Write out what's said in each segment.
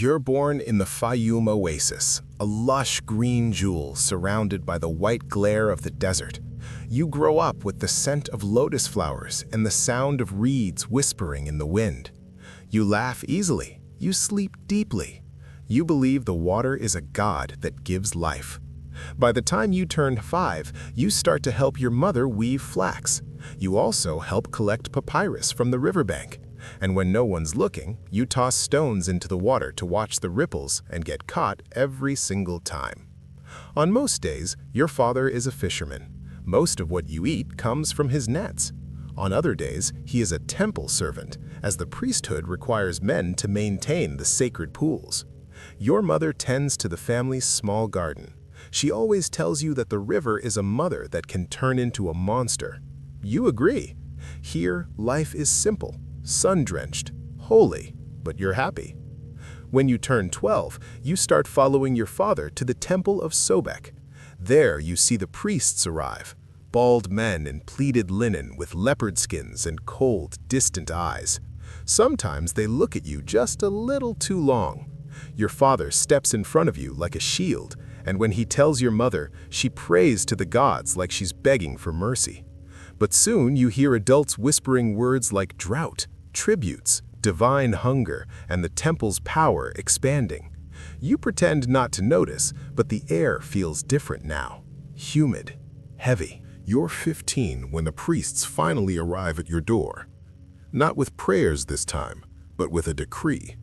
You're born in the Fayum Oasis, a lush green jewel surrounded by the white glare of the desert. You grow up with the scent of lotus flowers and the sound of reeds whispering in the wind. You laugh easily. You sleep deeply. You believe the water is a god that gives life. By the time you turn 5, you start to help your mother weave flax. You also help collect papyrus from the riverbank. And when no one's looking, you toss stones into the water to watch the ripples and get caught every single time. On most days, your father is a fisherman. Most of what you eat comes from his nets. On other days, he is a temple servant, as the priesthood requires men to maintain the sacred pools. Your mother tends to the family's small garden. She always tells you that the river is a mother that can turn into a monster. You agree. Here, life is simple, sun-drenched, holy, but you're happy. When you turn 12, you start following your father to the Temple of Sobek. There you see the priests arrive, bald men in pleated linen with leopard skins and cold, distant eyes. Sometimes they look at you just a little too long. Your father steps in front of you like a shield, and when he tells your mother, she prays to the gods like she's begging for mercy. But soon you hear adults whispering words like drought, tributes, divine hunger, and the temple's power expanding. You pretend not to notice, but the air feels different now. Humid, heavy. You're 15 when the priests finally arrive at your door. Not with prayers this time, but with a decree.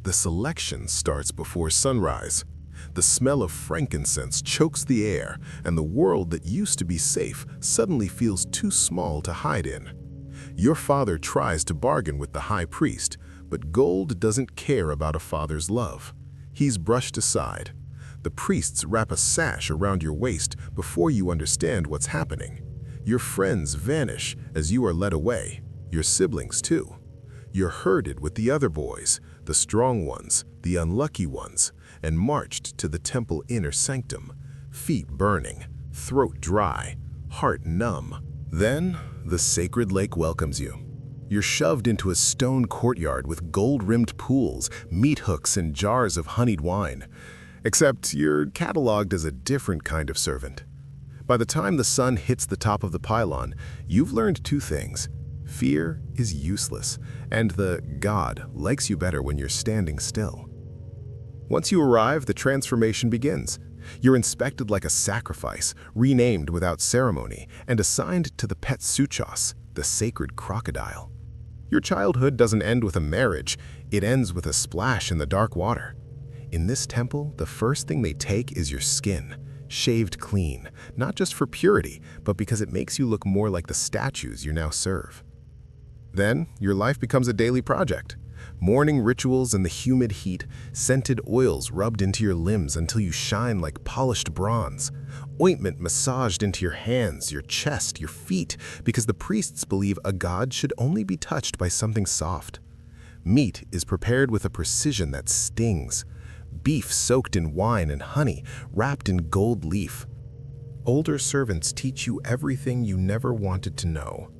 The selection starts before sunrise. The smell of frankincense chokes the air, and the world that used to be safe suddenly feels too small to hide in. Your father tries to bargain with the high priest, but gold doesn't care about a father's love. He's brushed aside. The priests wrap a sash around your waist before you understand what's happening. Your friends vanish as you are led away, your siblings too. You're herded with the other boys, the strong ones, the unlucky ones, and marched to the temple inner sanctum, feet burning, throat dry, heart numb. Then, the sacred lake welcomes you. You're shoved into a stone courtyard with gold-rimmed pools, meat hooks, and jars of honeyed wine. Except you're cataloged as a different kind of servant. By the time the sun hits the top of the pylon, you've learned 2 things. Fear is useless, and the God likes you better when you're standing still. Once you arrive, the transformation begins. You're inspected like a sacrifice, renamed without ceremony, and assigned to the Petsuchos, the sacred crocodile. Your childhood doesn't end with a marriage, it ends with a splash in the dark water. In this temple, the first thing they take is your skin, shaved clean, not just for purity, but because it makes you look more like the statues you now serve. Then, your life becomes a daily project. Morning rituals in the humid heat, scented oils rubbed into your limbs until you shine like polished bronze, ointment massaged into your hands, your chest, your feet, because the priests believe a god should only be touched by something soft. Meat is prepared with a precision that stings. Beef soaked in wine and honey, wrapped in gold leaf. Older servants teach you everything you never wanted to know.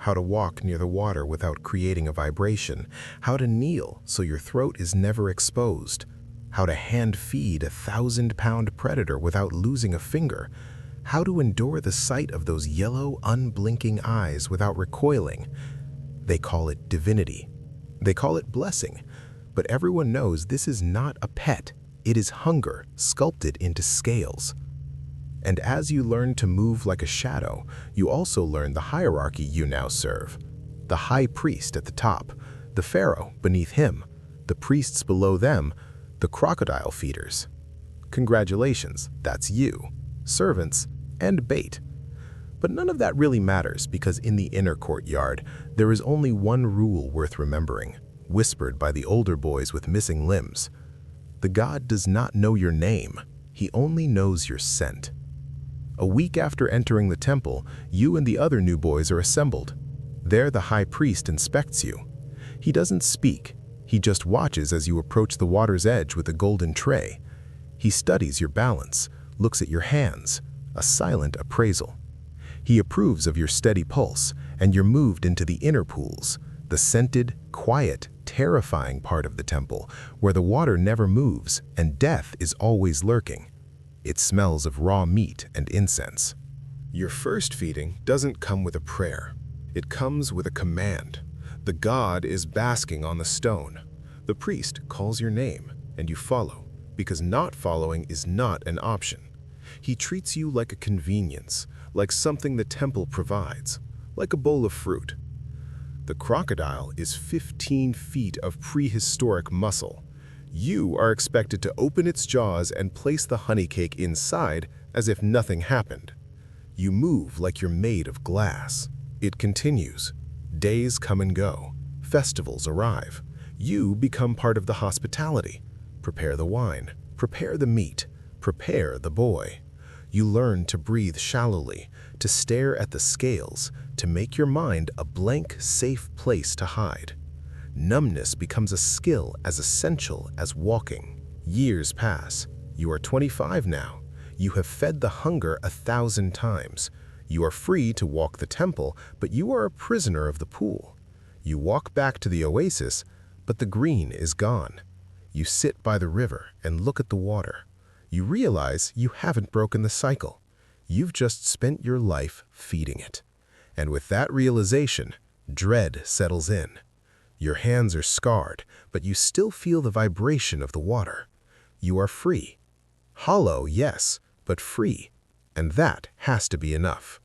How to walk near the water without creating a vibration, how to kneel so your throat is never exposed, how to hand feed a 1,000-pound predator without losing a finger, how to endure the sight of those yellow, unblinking eyes without recoiling. They call it divinity. They call it blessing. But everyone knows this is not a pet. It is hunger sculpted into scales. And as you learn to move like a shadow, you also learn the hierarchy you now serve. The high priest at the top, the Pharaoh beneath him, the priests below them, the crocodile feeders. Congratulations, that's you, servants, and bait. But none of that really matters because in the inner courtyard, there is only one rule worth remembering, whispered by the older boys with missing limbs. The god does not know your name, he only knows your scent. A week after entering the temple, you and the other new boys are assembled. There the high priest inspects you. He doesn't speak, he just watches as you approach the water's edge with a golden tray. He studies your balance, looks at your hands, a silent appraisal. He approves of your steady pulse, and you're moved into the inner pools, the scented, quiet terrifying part of the temple, where the water never moves and death is always lurking. It smells of raw meat and incense. Your first feeding doesn't come with a prayer. It comes with a command. The god is basking on the stone. The priest calls your name, and you follow, because not following is not an option. He treats you like a convenience, like something the temple provides, like a bowl of fruit. The crocodile is 15 feet of prehistoric muscle. You are expected to open its jaws and place the honey cake inside as if nothing happened. You move like you're made of glass. It continues. Days come and go. Festivals arrive. You become part of the hospitality. Prepare the wine. Prepare the meat. Prepare the boy. You learn to breathe shallowly, to stare at the scales, to make your mind a blank, safe place to hide. Numbness becomes a skill as essential as walking. Years pass. You are 25 now. You have fed the hunger 1,000 times. You are free to walk the temple, but you are a prisoner of the pool. You walk back to the oasis, but the green is gone. You sit by the river and look at the water. You realize you haven't broken the cycle. You've just spent your life feeding it. And with that realization, dread settles in. Your hands are scarred, but you still feel the vibration of the water. You are free. Hollow, yes, but free. And that has to be enough.